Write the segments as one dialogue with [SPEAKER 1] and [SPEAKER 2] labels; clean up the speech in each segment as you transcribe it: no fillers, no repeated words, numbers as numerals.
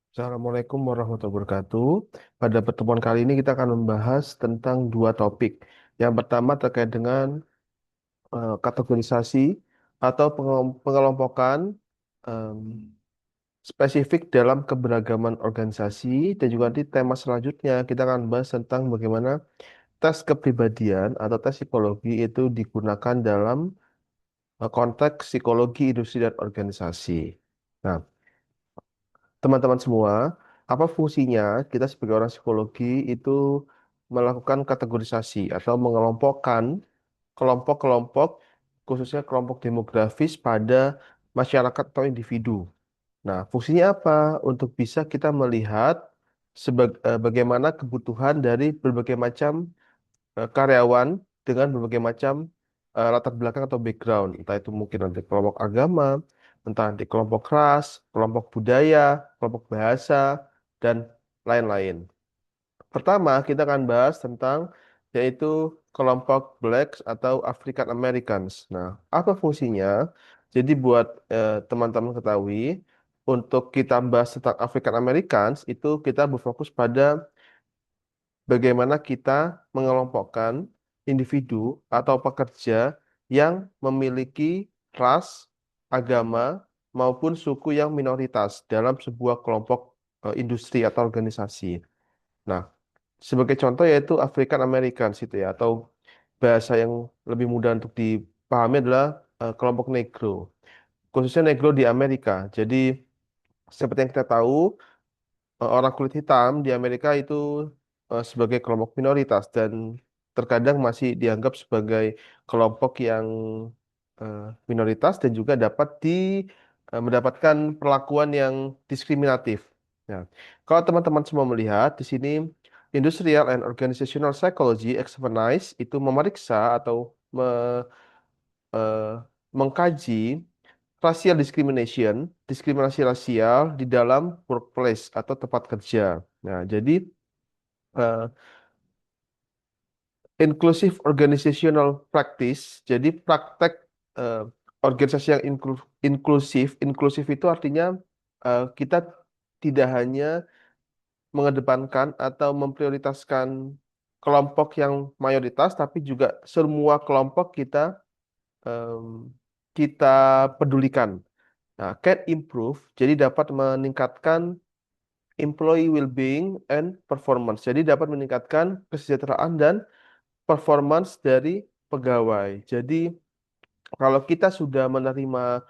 [SPEAKER 1] Assalamualaikum warahmatullahi wabarakatuh. Pada pertemuan kali ini kita akan membahas tentang dua topik. Yang pertama terkait dengan kategorisasi atau pengelompokan em, spesifik dalam keberagaman organisasi, dan juga nanti tema selanjutnya kita akan bahas tentang bagaimana tes kepribadian atau tes psikologi itu digunakan dalam konteks psikologi industri dan organisasi. Nah, teman-teman semua, apa fungsinya kita sebagai orang psikologi itu melakukan kategorisasi atau mengelompokkan kelompok-kelompok, khususnya kelompok demografis pada masyarakat atau individu. Nah, fungsinya apa? Untuk bisa kita melihat bagaimana kebutuhan dari berbagai macam karyawan dengan berbagai macam latar belakang atau background, entah itu mungkin nanti kelompok agama, entah nanti kelompok ras, kelompok budaya, kelompok bahasa, dan lain-lain. Pertama, kita akan bahas tentang yaitu kelompok Blacks atau African Americans. Nah, apa fungsinya? Jadi buat teman-teman ketahui, untuk kita bahas tentang African Americans, itu kita berfokus pada bagaimana kita mengelompokkan individu atau pekerja yang memiliki ras, agama, maupun suku yang minoritas dalam sebuah kelompok industri atau organisasi. Nah, sebagai contoh yaitu African Americans itu ya, atau bahasa yang lebih mudah untuk dipahami adalah kelompok Negro, khususnya Negro di Amerika. Jadi, seperti yang kita tahu, orang kulit hitam di Amerika itu sebagai kelompok minoritas dan terkadang masih dianggap sebagai kelompok yang eh, minoritas dan juga mendapatkan perlakuan yang diskriminatif. Nah, kalau teman-teman semua melihat di sini, Industrial and Organizational Psychology examines itu memeriksa atau eh, mengkaji racial discrimination, diskriminasi rasial di dalam workplace atau tempat kerja. Nah, jadi eh, inclusive organizational practice, jadi praktek eh, organisasi yang inklusif. Inklusif itu artinya kita tidak hanya mengedepankan atau memprioritaskan kelompok yang mayoritas, tapi juga semua kelompok em, kita pedulikan. Nah, can improve, jadi dapat meningkatkan employee well-being and performance. Jadi dapat meningkatkan kesejahteraan dan performance dari pegawai. Jadi kalau kita sudah menerima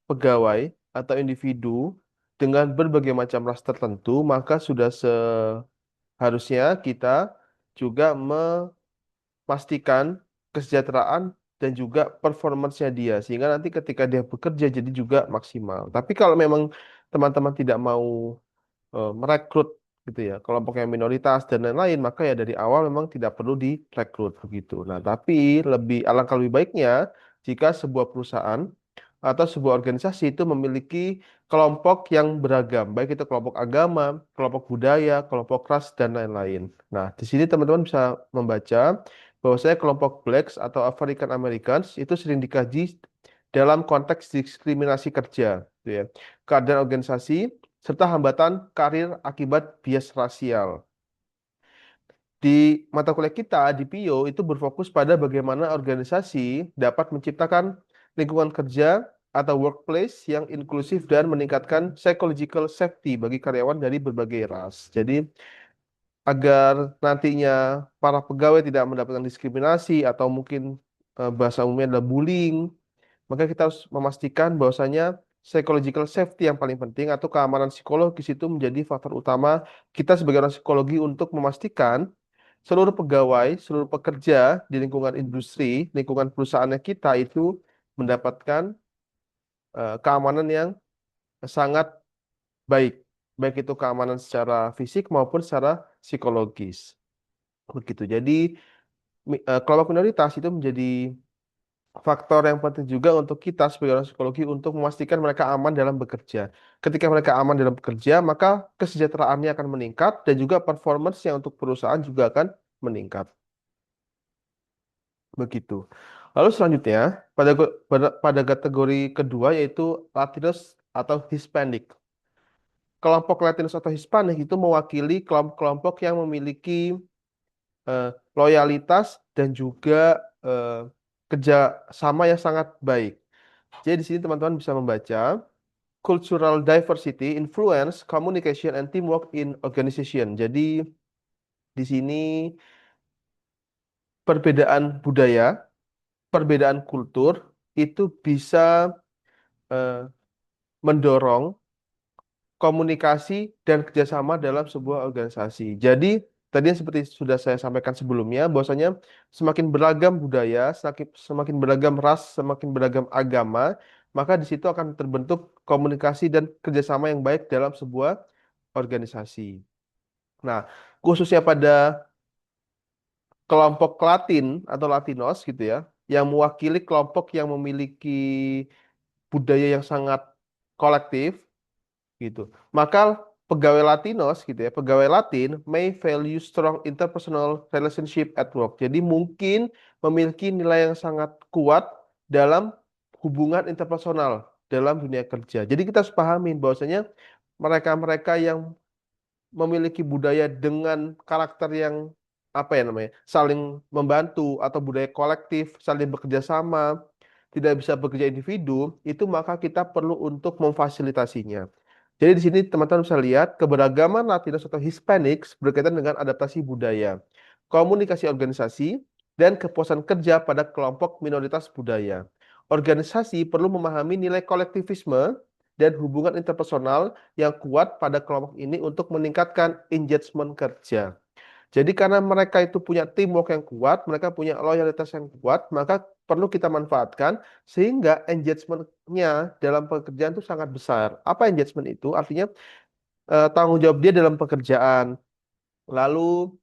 [SPEAKER 1] pegawai atau individu dengan berbagai macam ras tertentu, maka sudah seharusnya kita juga memastikan kesejahteraan dan juga performance-nya dia, sehingga nanti ketika dia bekerja jadi juga maksimal. Tapi kalau memang teman-teman tidak mau merekrut gitu ya kelompok yang minoritas dan lain-lain, maka ya dari awal memang tidak perlu direkrut begitu. Nah, tapi alangkah lebih baiknya jika sebuah perusahaan atau sebuah organisasi itu memiliki kelompok yang beragam, baik itu kelompok agama, kelompok budaya, kelompok ras, dan lain-lain. Nah, di sini teman-teman bisa membaca bahwasanya kelompok Blacks atau African Americans itu sering dikaji dalam konteks diskriminasi kerja, gitu ya, keadaan organisasi, serta hambatan karir akibat bias rasial. Di mata kuliah kita di PIO itu berfokus pada bagaimana organisasi dapat menciptakan lingkungan kerja atau workplace yang inklusif dan meningkatkan psychological safety bagi karyawan dari berbagai ras. Jadi agar nantinya para pegawai tidak mendapatkan diskriminasi atau mungkin bahasa umumnya adalah bullying, maka kita harus memastikan bahwasanya psychological safety yang paling penting atau keamanan psikologis itu menjadi faktor utama kita sebagai orang psikologi untuk memastikan seluruh pegawai, seluruh pekerja di lingkungan industri, lingkungan perusahaannya kita itu mendapatkan keamanan yang sangat baik, baik itu keamanan secara fisik maupun secara psikologis. Begitu. Jadi kelompok minoritas itu menjadi faktor yang penting juga untuk kita sebagai orang psikologi untuk memastikan mereka aman dalam bekerja. Ketika mereka aman dalam bekerja, maka kesejahteraannya akan meningkat dan juga performance-nya untuk perusahaan juga akan meningkat. Begitu. Lalu selanjutnya, pada kategori kedua yaitu Latinos atau Hispanic. kelompok Latinos atau Hispanik itu mewakili kelompok-kelompok yang memiliki loyalitas dan juga eh, kerjasama yang sangat baik. Jadi di sini teman-teman bisa membaca cultural diversity, influence, communication, and teamwork in organization. Jadi di sini perbedaan budaya, perbedaan kultur itu bisa eh, mendorong komunikasi dan kerjasama dalam sebuah organisasi. Jadi tadi yang seperti sudah saya sampaikan sebelumnya, bahwasanya semakin beragam budaya, semakin beragam ras, semakin beragam agama, maka di situ akan terbentuk komunikasi dan kerjasama yang baik dalam sebuah organisasi. Nah, khususnya pada kelompok Latin atau Latinos gitu ya, yang mewakili kelompok yang memiliki budaya yang sangat kolektif gitu. Maka pegawai Latinos gitu ya, pegawai Latin may value strong interpersonal relationship at work. Jadi mungkin memiliki nilai yang sangat kuat dalam hubungan interpersonal dalam dunia kerja. Jadi kita harus pahamin bahwasanya mereka-mereka yang memiliki budaya dengan karakter yang apa ya namanya, saling membantu atau budaya kolektif, saling bekerja sama, tidak bisa bekerja individu, itu maka kita perlu untuk memfasilitasinya. Jadi di sini teman-teman bisa lihat keberagaman Latinos atau Hispanics berkaitan dengan adaptasi budaya, komunikasi organisasi, dan kepuasan kerja pada kelompok minoritas budaya. Organisasi perlu memahami nilai kolektivisme dan hubungan interpersonal yang kuat pada kelompok ini untuk meningkatkan engagement kerja. Jadi karena mereka itu punya teamwork yang kuat, mereka punya loyalitas yang kuat, maka perlu kita manfaatkan sehingga engagement-nya dalam pekerjaan itu sangat besar. Apa engagement itu? Artinya tanggung jawab dia dalam pekerjaan, lalu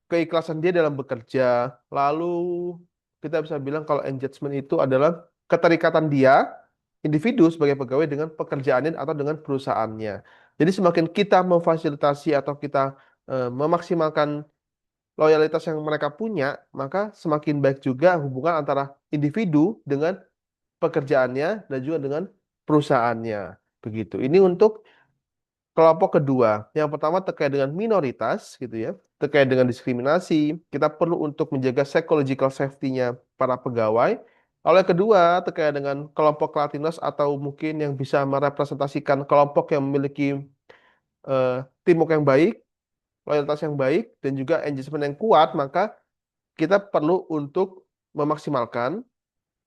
[SPEAKER 1] keikhlasan dia dalam bekerja, lalu kita bisa bilang kalau engagement itu adalah keterikatan dia individu sebagai pegawai dengan pekerjaannya atau dengan perusahaannya. Jadi semakin kita memfasilitasi atau kita memaksimalkan loyalitas yang mereka punya, maka semakin baik juga hubungan antara individu dengan pekerjaannya dan juga dengan perusahaannya. Begitu. Ini untuk kelompok kedua. Yang pertama terkait dengan minoritas gitu ya, terkait dengan diskriminasi, kita perlu untuk menjaga psychological safety-nya para pegawai. Lalu yang kedua terkait dengan kelompok Latinos atau mungkin yang bisa merepresentasikan kelompok yang memiliki teamwork yang baik, loyalitas yang baik, dan juga engagement yang kuat, maka kita perlu untuk memaksimalkan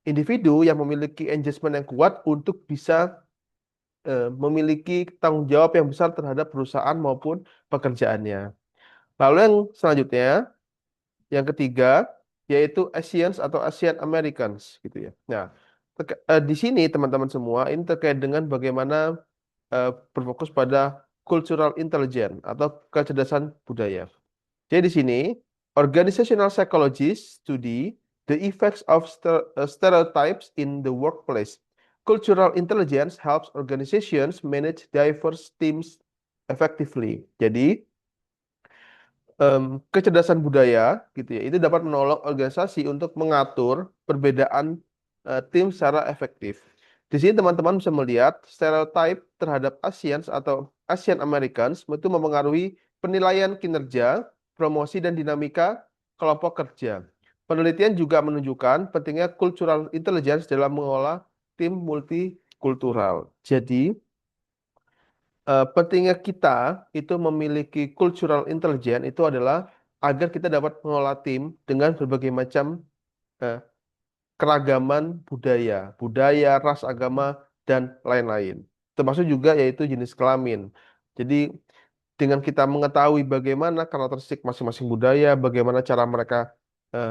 [SPEAKER 1] individu yang memiliki engagement yang kuat untuk bisa memiliki tanggung jawab yang besar terhadap perusahaan maupun pekerjaannya. Lalu yang selanjutnya, yang ketiga, yaitu Asians atau Asian Americans gitu ya. Nah, di sini teman-teman semua ini terkait dengan bagaimana berfokus pada cultural intelligence atau kecerdasan budaya. Jadi di sini, organizational psychologists study the effects of stereotypes in the workplace. Cultural intelligence helps organizations manage diverse teams effectively. Jadi, kecerdasan budaya gitu ya, itu dapat menolong organisasi untuk mengatur perbedaan tim secara efektif. Di sini teman-teman bisa melihat stereotip terhadap Asians atau Asian Americans itu mempengaruhi penilaian kinerja, promosi dan dinamika kelompok kerja. Penelitian juga menunjukkan pentingnya cultural intelligence dalam mengolah tim multikultural. Jadi, pentingnya kita itu memiliki cultural intelligence itu adalah agar kita dapat mengelola tim dengan berbagai macam eh, keragaman budaya, ras, agama, dan lain-lain. Termasuk juga yaitu jenis kelamin. Jadi dengan kita mengetahui bagaimana karakteristik masing-masing budaya, bagaimana cara mereka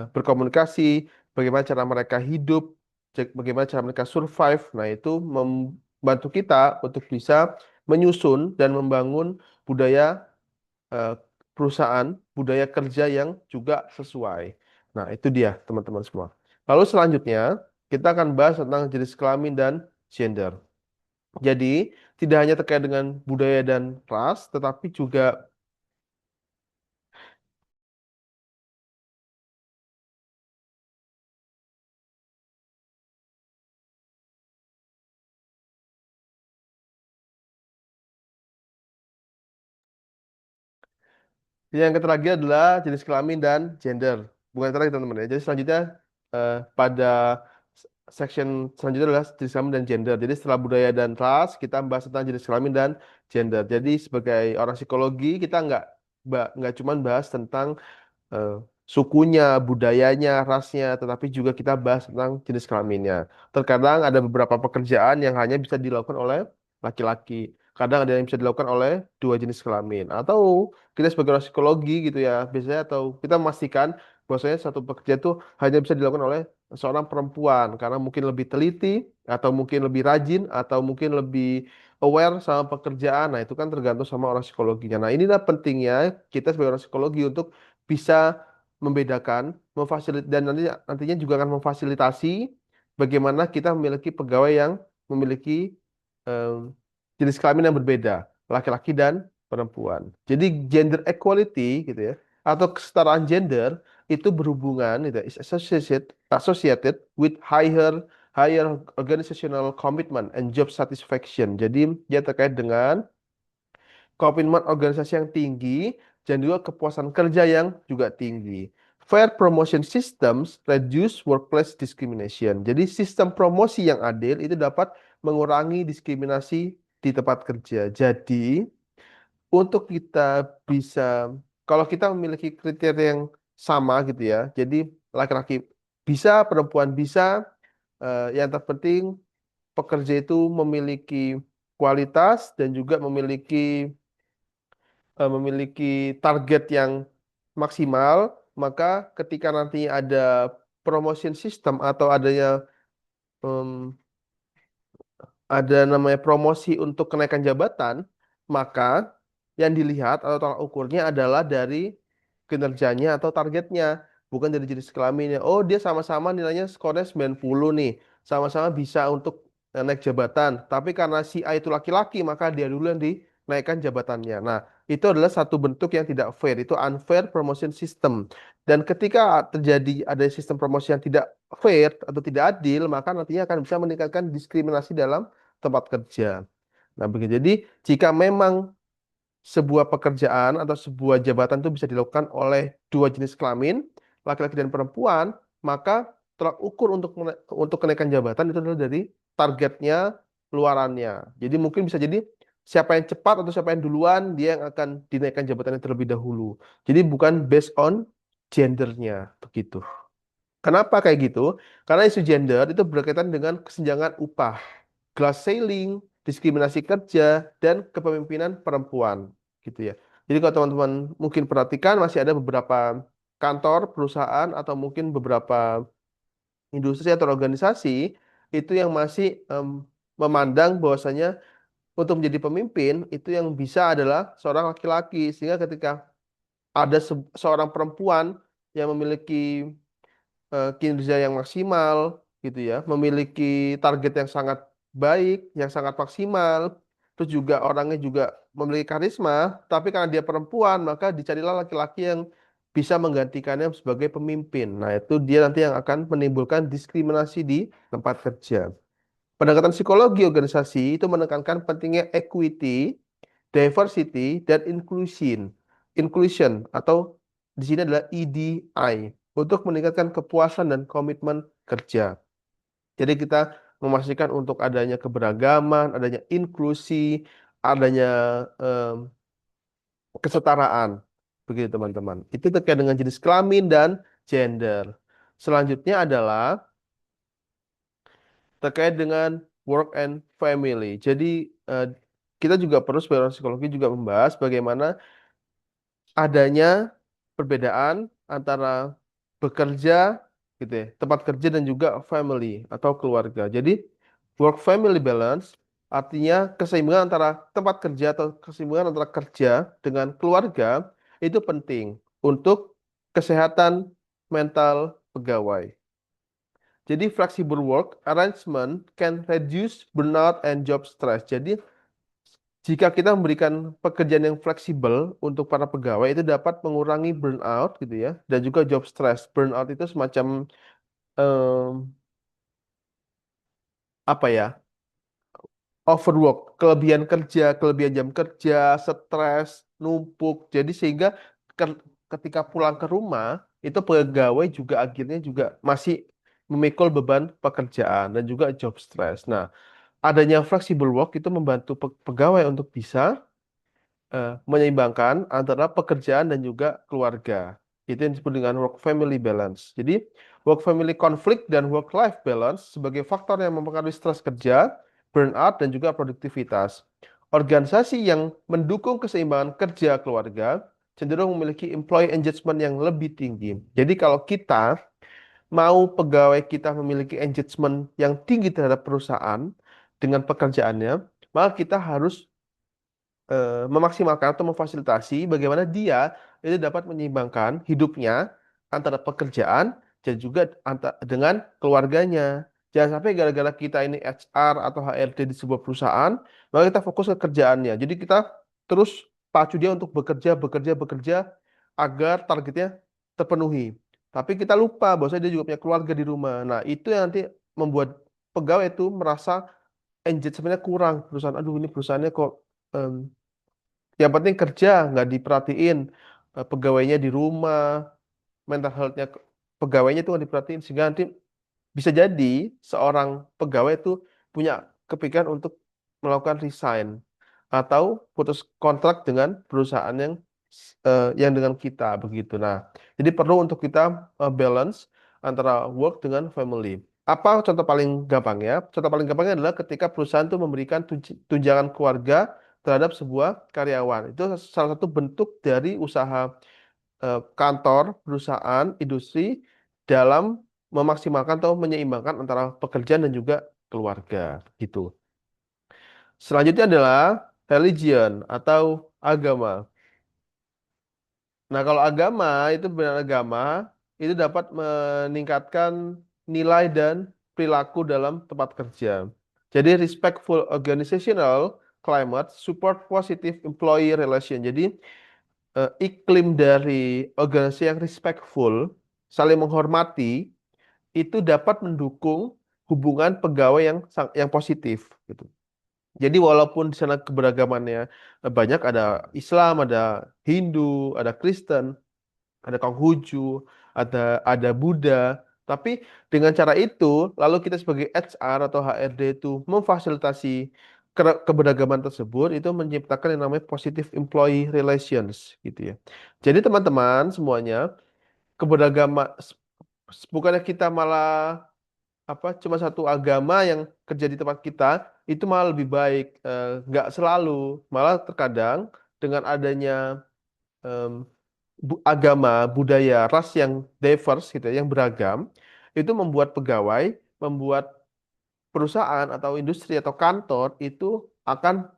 [SPEAKER 1] berkomunikasi, bagaimana cara mereka hidup, bagaimana cara mereka survive. Nah, itu membantu kita untuk bisa menyusun dan membangun budaya eh, perusahaan, budaya kerja yang juga sesuai. Nah, itu dia teman-teman semua. Lalu selanjutnya, kita akan bahas tentang jenis kelamin dan gender. Jadi, tidak hanya terkait dengan budaya dan ras, tetapi juga Yang terakhir adalah jenis kelamin dan gender. Bukan terakhir teman-teman ya. Jadi selanjutnya pada section selanjutnya adalah jenis kelamin dan gender. Jadi setelah budaya dan ras, kita bahas tentang jenis kelamin dan gender. Jadi sebagai orang psikologi, kita nggak cuma bahas tentang eh, sukunya, budayanya, rasnya, tetapi juga kita bahas tentang jenis kelaminnya. Terkadang ada beberapa pekerjaan yang hanya bisa dilakukan oleh laki-laki. Kadang ada yang bisa dilakukan oleh dua jenis kelamin. Atau kita sebagai orang psikologi gitu ya, biasanya atau kita memastikan bahwasanya satu pekerjaan itu hanya bisa dilakukan oleh seorang perempuan karena mungkin lebih teliti atau mungkin lebih rajin atau mungkin lebih aware sama pekerjaan. Nah, itu kan tergantung sama orang psikologinya. Nah, inilah pentingnya kita sebagai orang psikologi untuk bisa membedakan, dan nantinya juga akan memfasilitasi bagaimana kita memiliki pegawai yang memiliki em, jenis kelamin yang berbeda, laki-laki dan perempuan. Jadi gender equality gitu ya, atau kesetaraan gender itu berhubungan gitu, is associated with higher organizational commitment and job satisfaction. Jadi dia terkait dengan komitmen organisasi yang tinggi, dan juga kepuasan kerja yang juga tinggi. Fair promotion systems reduce workplace discrimination. Jadi sistem promosi yang adil itu dapat mengurangi diskriminasi di tempat kerja. Jadi untuk kita bisa, kalau kita memiliki kriteria yang sama gitu ya, jadi laki-laki bisa, perempuan bisa, yang terpenting pekerja itu memiliki kualitas dan juga memiliki target yang maksimal, maka ketika nanti ada promotion system atau em, ada namanya promosi untuk kenaikan jabatan, maka yang dilihat atau tolak ukurnya adalah dari kinerjanya atau targetnya, bukan dari jenis kelaminnya. Oh, dia sama-sama nilainya skornya 90 nih, sama-sama bisa untuk naik jabatan. Tapi karena si A itu laki-laki, maka dia dulu yang dinaikkan jabatannya. Nah, itu adalah satu bentuk yang tidak fair, itu unfair promotion system. Dan ketika terjadi ada sistem promosi yang tidak fair atau tidak adil, maka nantinya akan bisa meningkatkan diskriminasi dalam tempat kerja. Nah, begitu. Jadi, jika memang sebuah pekerjaan atau sebuah jabatan itu bisa dilakukan oleh dua jenis kelamin, laki-laki dan perempuan, maka tolak ukur untuk kenaikan jabatan itu adalah dari targetnya, luarannya. Jadi mungkin bisa jadi siapa yang cepat atau siapa yang duluan dia yang akan dinaikkan jabatannya terlebih dahulu. Jadi bukan based on gendernya begitu. Kenapa kayak gitu? Karena isu gender itu berkaitan dengan kesenjangan upah, glass ceiling, diskriminasi kerja, dan kepemimpinan perempuan, gitu ya. Jadi kalau teman-teman mungkin perhatikan masih ada beberapa kantor, perusahaan, atau mungkin beberapa industri atau organisasi itu yang masih memandang bahwasanya untuk menjadi pemimpin itu yang bisa adalah seorang laki-laki, sehingga ketika ada seorang perempuan yang memiliki kinerja yang maksimal gitu ya, memiliki target yang sangat baik, yang sangat maksimal, terus juga orangnya juga memiliki karisma, tapi karena dia perempuan, maka dicarilah laki-laki yang bisa menggantikannya sebagai pemimpin. Nah, itu dia nanti yang akan menimbulkan diskriminasi di tempat kerja. Pendekatan psikologi organisasi itu menekankan pentingnya equity, diversity, dan inclusion. Inclusion atau di sini adalah EDI untuk meningkatkan kepuasan dan komitmen kerja. Jadi kita memastikan untuk adanya keberagaman, adanya inklusi, adanya kesetaraan. Begitu teman-teman. Itu terkait dengan jenis kelamin dan gender. Selanjutnya adalah terkait dengan work and family. Jadi eh, kita juga perlu sebagai orang psikologi juga membahas bagaimana adanya perbedaan antara bekerja gitu ya, tempat kerja dan juga family atau keluarga. Jadi work family balance artinya keseimbangan antara tempat kerja atau keseimbangan antara kerja dengan keluarga itu penting untuk kesehatan mental pegawai. Jadi flexible work arrangement can reduce burnout and job stress. Jadi jika kita memberikan pekerjaan yang fleksibel untuk para pegawai itu dapat mengurangi burnout gitu ya dan juga job stress. Burnout itu semacam em, apa ya? Overwork, kelebihan kerja, kelebihan jam kerja, stres, numpuk. Jadi sehingga ketika pulang ke rumah itu pegawai juga akhirnya juga masih memikul beban pekerjaan dan juga job stress. Nah, adanya flexible work itu membantu pegawai untuk bisa menyeimbangkan antara pekerjaan dan juga keluarga. Itu yang disebut dengan work family balance. Jadi, work family conflict dan work life balance sebagai faktor yang mempengaruhi stres kerja, burnout dan juga produktivitas. Organisasi yang mendukung keseimbangan kerja keluarga cenderung memiliki employee engagement yang lebih tinggi. Jadi kalau kita mau pegawai kita memiliki engagement yang tinggi terhadap perusahaan dengan pekerjaannya, maka kita harus memaksimalkan atau memfasilitasi bagaimana dia itu dapat menyeimbangkan hidupnya antara pekerjaan dan juga dengan keluarganya. Jangan sampai gara-gara kita ini HR atau HRD di sebuah perusahaan, maka kita fokus ke kerjaannya. Jadi kita terus pacu dia untuk bekerja, bekerja, bekerja agar targetnya terpenuhi. Tapi kita lupa bahwa dia juga punya keluarga di rumah. Nah, itu yang nanti membuat pegawai itu merasa engagementnya kurang. Perusahaan, aduh ini perusahaannya kok em, yang penting kerja, nggak diperhatiin pegawainya di rumah, mental health-nya pegawainya itu nggak diperhatiin sehingga nanti bisa jadi seorang pegawai itu punya kepikiran untuk melakukan resign atau putus kontrak dengan perusahaan yang dengan kita begitu. Nah, jadi perlu untuk kita balance antara work dengan family. Apa contoh paling gampangnya? Contoh paling gampangnya adalah ketika perusahaan itu memberikan tunjangan keluarga terhadap sebuah karyawan. Itu salah satu bentuk dari usaha kantor, perusahaan, industri dalam memaksimalkan atau menyeimbangkan antara pekerjaan dan juga keluarga gitu. Selanjutnya adalah religion atau agama. Nah, kalau agama itu benar agama itu dapat meningkatkan nilai dan perilaku dalam tempat kerja. Jadi respectful organizational climate support positive employee relation. Jadi iklim dari organisasi yang respectful, saling menghormati, itu dapat mendukung hubungan pegawai yang positif gitu. Jadi walaupun di sana keberagamannya banyak, ada Islam, ada Hindu, ada Kristen, ada Konghucu, ada Buddha. Tapi dengan cara itu, lalu kita sebagai HR atau HRD itu memfasilitasi keberagaman tersebut, itu menciptakan yang namanya positive employee relations gitu ya. Jadi teman-teman semuanya, keberagaman bukannya kita malah cuma satu agama yang kerja di tempat kita itu malah lebih baik. Nggak selalu, malah terkadang dengan adanya em, agama, budaya, ras yang diverse gitu ya, yang beragam, itu membuat pegawai, membuat perusahaan atau industri atau kantor itu akan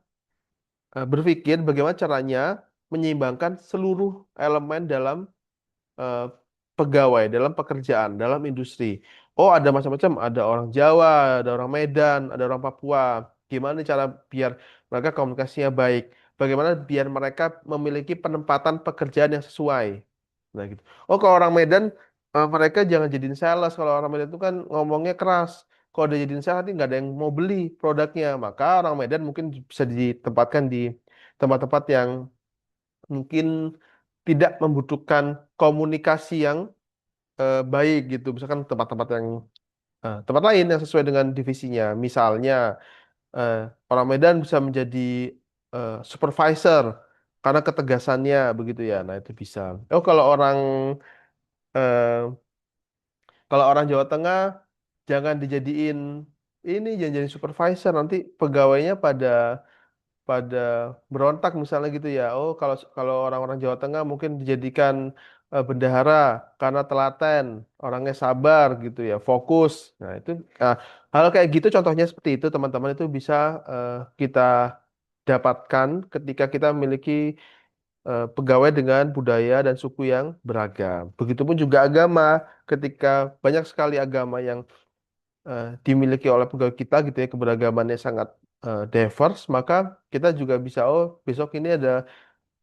[SPEAKER 1] berpikir bagaimana caranya menyeimbangkan seluruh elemen dalam eh, pegawai, dalam pekerjaan, dalam industri. Oh, ada macam-macam, ada orang Jawa, ada orang Medan, ada orang Papua. Gimana cara biar mereka komunikasinya baik? Bagaimana biar mereka memiliki penempatan pekerjaan yang sesuai? Nah, gitu. Oh, kalau orang Medan, mereka jangan jadiin sales. Kalau orang Medan itu kan ngomongnya keras. Kalau dia jadiin sales, nanti nggak ada yang mau beli produknya. Maka orang Medan mungkin bisa ditempatkan di tempat-tempat yang mungkin tidak membutuhkan komunikasi yang baik gitu. Misalkan tempat-tempat yang tempat lain yang sesuai dengan divisinya. Misalnya eh, orang Medan bisa menjadi supervisor karena ketegasannya begitu ya. Nah, itu bisa. Oh, eh, kalau orang Jawa Tengah jangan dijadiin ini, jangan jadi supervisor, nanti pegawainya pada pada berontak misalnya gitu ya. Oh, kalau kalau orang-orang Jawa Tengah mungkin dijadikan bendahara karena telaten, orangnya sabar gitu ya, fokus. Nah, itu nah, hal kayak gitu contohnya seperti itu teman-teman itu bisa kita dapatkan ketika kita memiliki pegawai dengan budaya dan suku yang beragam. Begitupun juga agama, ketika banyak sekali agama yang dimiliki oleh pegawai kita gitu ya, keberagamannya sangat diverse, maka kita juga bisa, oh besok ini ada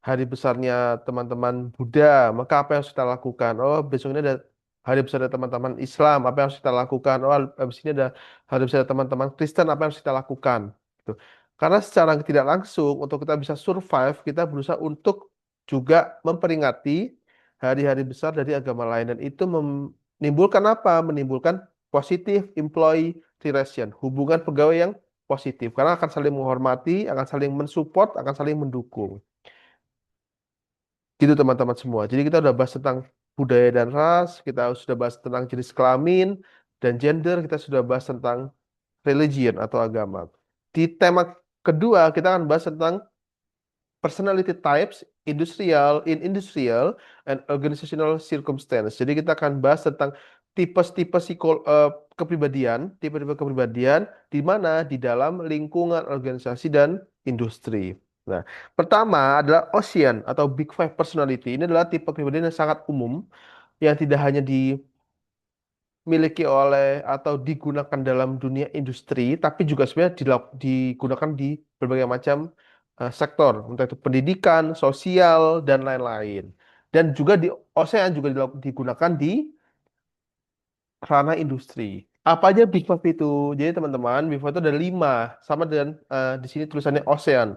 [SPEAKER 1] hari besarnya teman-teman Buddha, maka apa yang harus kita lakukan? Oh, besok ini ada hari besar dari teman-teman Islam, apa yang harus kita lakukan? Oh, habis ini ada hari besar dari teman-teman Kristen, apa yang harus kita lakukan? Gitu. Karena secara tidak langsung untuk kita bisa survive, kita berusaha untuk juga memperingati hari-hari besar dari agama lain dan itu menimbulkan apa? Menimbulkan positif employee relation, hubungan pegawai yang positif karena akan saling menghormati, akan saling mensupport, akan saling mendukung. Gitu teman-teman semua. Jadi kita udah bahas tentang budaya dan ras, kita sudah bahas tentang jenis kelamin dan gender, kita sudah bahas tentang religion atau agama. Di tema kedua kita akan bahas tentang personality types industrial and organizational circumstance. Jadi kita akan bahas tentang tipe-tipe tipe-tipe kepribadian di mana di dalam lingkungan organisasi dan industri. Nah, pertama adalah Ocean atau Big Five personality. Ini adalah tipe kepribadian yang sangat umum yang tidak hanya dimiliki oleh atau digunakan dalam dunia industri, tapi juga sebenarnya digunakan di berbagai macam sektor, entah itu pendidikan, sosial, dan lain-lain. Dan juga di OSEAN juga digunakan di ranah industri. Apa aja Big Five itu? Jadi teman-teman, Big Five itu ada 5, sama dengan di sini tulisannya ASEAN.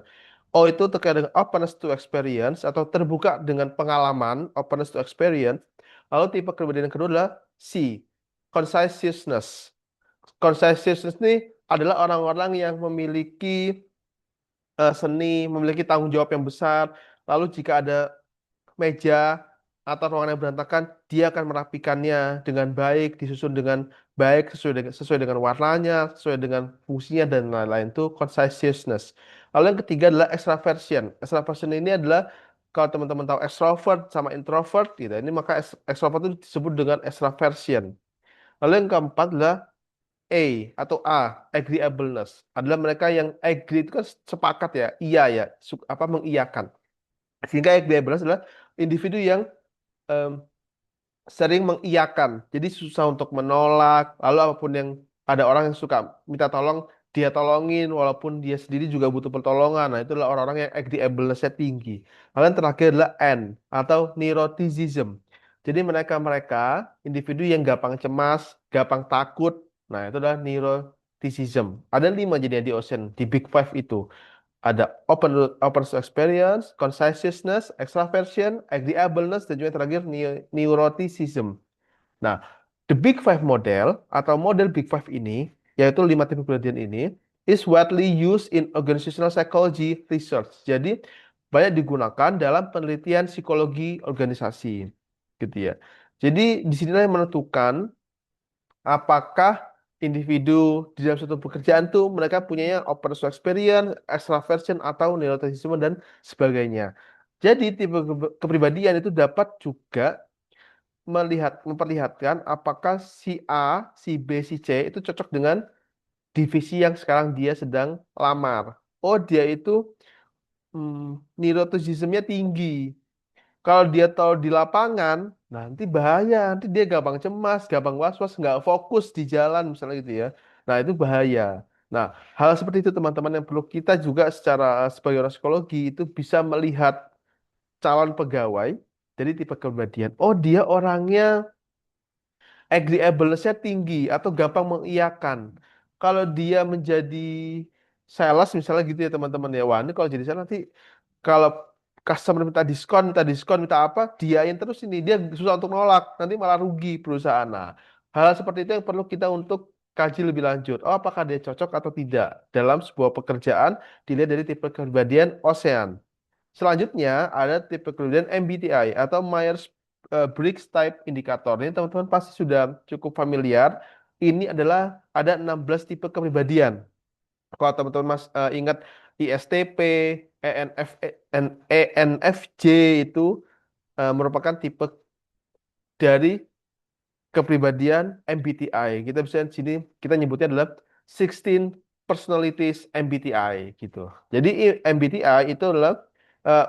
[SPEAKER 1] O itu terkait dengan openness to experience atau terbuka dengan pengalaman, openness to experience. Lalu tipe kepribadian yang kedua adalah C, conscientiousness. Conscientiousness ini adalah orang-orang yang memiliki seni, memiliki tanggung jawab yang besar. Lalu jika ada meja atau ruangan yang berantakan, dia akan merapikannya dengan baik, disusun dengan baik, sesuai dengan warnanya, sesuai dengan fungsinya dan lain-lain. Itu conscientiousness. Lalu yang ketiga adalah extraversion. Extraversion ini adalah kalau teman-teman tahu extrovert sama introvert gitu, ini maka extrovert itu disebut dengan extraversion. Lalu yang keempat adalah A atau A, agreeableness. Adalah mereka yang agree itu kan sepakat ya, iya ya, apa mengiyakan. Sehingga agreeableness adalah individu yang em, sering mengiyakan. Jadi susah untuk menolak. Lalu apapun yang ada orang yang suka minta tolong, dia tolongin walaupun dia sendiri juga butuh pertolongan. Nah, itulah orang-orang yang agreeableness-nya tinggi. Lalu yang terakhir adalah N atau neuroticism. Jadi mereka-mereka individu yang gampang cemas, gampang takut. Nah, itu adalah neuroticism. Ada 5 jadi di Ocean, di Big Five itu. Ada open to experience, conscientiousness, extraversion, agreeableness, dan juga yang terakhir neuroticism. Nah, the Big Five model atau model Big Five ini, yaitu 5 tipe kepribadian ini, is widely used in organizational psychology research. Jadi banyak digunakan dalam penelitian psikologi organisasi, gitu ya. Jadi di sinilah yang menentukan apakah individu di dalam suatu pekerjaan tuh mereka punyanya open source experience, extraversion atau neuroticism dan sebagainya. Jadi tipe kepribadian itu dapat juga memperlihatkan apakah si A, si B, si C itu cocok dengan divisi yang sekarang dia sedang lamar. Oh, dia itu neuroticismnya tinggi. Kalau dia tahu di lapangan, nanti bahaya. Nanti dia gampang cemas, gampang was-was, nggak fokus di jalan misalnya gitu ya. Nah, itu bahaya. Nah, hal seperti itu teman-teman yang perlu kita juga secara sebagai orang psikologi itu bisa melihat calon pegawai dari tipe kepribadian. Oh, dia orangnya agreeableness-nya tinggi atau gampang mengiyakan. Kalau dia menjadi sales misalnya gitu ya teman-teman ya. Wah, ini kalau jadi sales nanti kalau customer minta diskon, minta apa, diain terus ini. Dia susah untuk nolak, nanti malah rugi perusahaan. Nah, hal seperti itu yang perlu kita untuk kaji lebih lanjut. Oh, apakah dia cocok atau tidak dalam sebuah pekerjaan dilihat dari tipe kepribadian ASEAN. Selanjutnya ada tipe kepribadian MBTI atau Myers-Briggs Type Indicator. Ini teman-teman pasti sudah cukup familiar. Ini adalah ada 16 tipe kepribadian. Kalau teman-teman ingat ISTP, ENFJ itu merupakan tipe dari kepribadian MBTI. Kita bisa di sini kita nyebutnya adalah 16 personalities MBTI gitu. Jadi MBTI itu adalah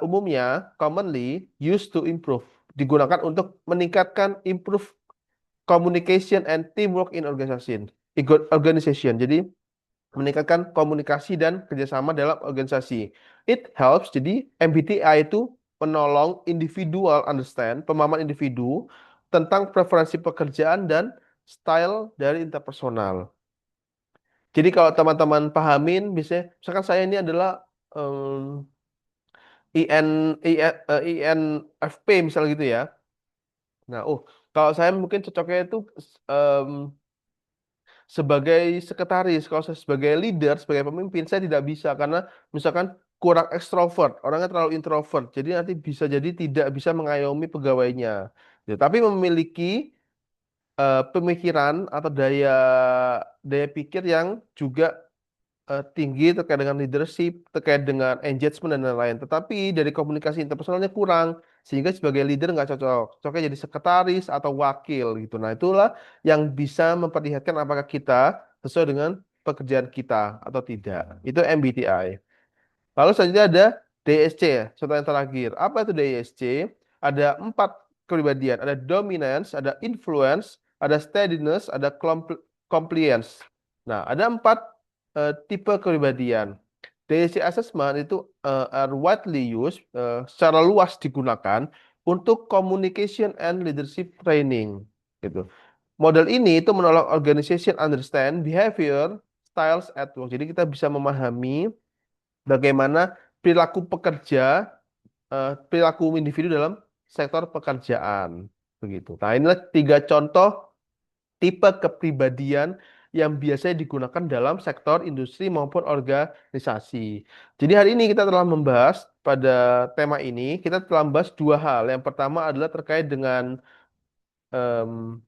[SPEAKER 1] umumnya commonly used to improve, digunakan untuk meningkatkan improve communication and teamwork in organization. Jadi meningkatkan komunikasi dan kerjasama dalam organisasi. It helps, jadi MBTI itu menolong individual understand, pemahaman individu tentang preferensi pekerjaan dan style dari interpersonal. Jadi kalau teman-teman pahamin, misalnya, misalkan saya ini adalah IN, INFP misalnya gitu ya. Nah, kalau saya mungkin cocoknya itu em, sebagai sekretaris. Kalau saya sebagai leader, sebagai pemimpin, saya tidak bisa karena misalkan kurang ekstrovert, orangnya terlalu introvert. Jadi nanti bisa jadi tidak bisa mengayomi pegawainya. Ya, tapi memiliki pemikiran atau daya daya pikir yang juga tinggi terkait dengan leadership, terkait dengan engagement dan lain-lain. Tetapi dari komunikasi interpersonalnya kurang, sehingga sebagai leader nggak cocok. Cocoknya jadi sekretaris atau wakil gitu. Nah, itulah yang bisa memperlihatkan apakah kita sesuai dengan pekerjaan kita atau tidak. Itu MBTI. Lalu selanjutnya ada DSC ya, contoh yang terakhir. Apa itu DSC? Ada 4 kepribadian. Ada dominance, ada influence, ada steadiness, ada compliance. Nah, ada 4 tipe kepribadian. DSC assessment itu are widely used, secara luas digunakan untuk communication and leadership training. Gitu. Model ini itu menolong organization understand behavior styles at work. Jadi kita bisa memahami bagaimana perilaku pekerja, perilaku individu dalam sektor pekerjaan. Begitu. Nah, inilah 3 contoh tipe kepribadian yang biasanya digunakan dalam sektor industri maupun organisasi. Jadi hari ini kita telah membahas pada tema ini, kita telah membahas 2 hal. Yang pertama adalah terkait dengan em,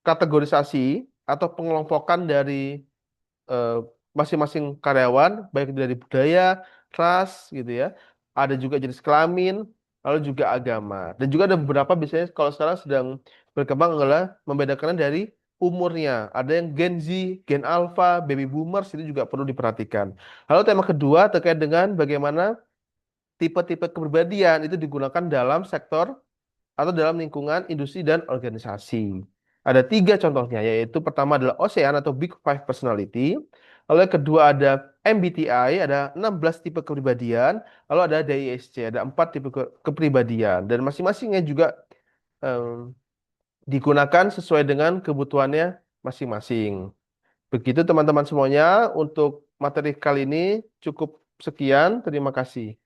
[SPEAKER 1] kategorisasi atau pengelompokan dari eh, masing-masing karyawan, baik dari budaya, ras, gitu ya. Ada juga jenis kelamin, lalu juga agama. Dan juga ada beberapa biasanya kalau sekarang sedang berkembang adalah membedakannya dari umurnya. Ada yang Gen Z, Gen Alpha, Baby Boomers itu juga perlu diperhatikan. Lalu tema kedua terkait dengan bagaimana tipe-tipe kepribadian itu digunakan dalam sektor atau dalam lingkungan industri dan organisasi. Ada 3 contohnya, yaitu pertama adalah ASEAN atau Big Five Personality, lalu yang kedua ada MBTI, ada 16 tipe kepribadian, lalu ada DISC, ada 4 tipe kepribadian, dan masing-masingnya juga em, digunakan sesuai dengan kebutuhannya masing-masing. Begitu teman-teman semuanya, untuk materi kali ini cukup sekian, terima kasih.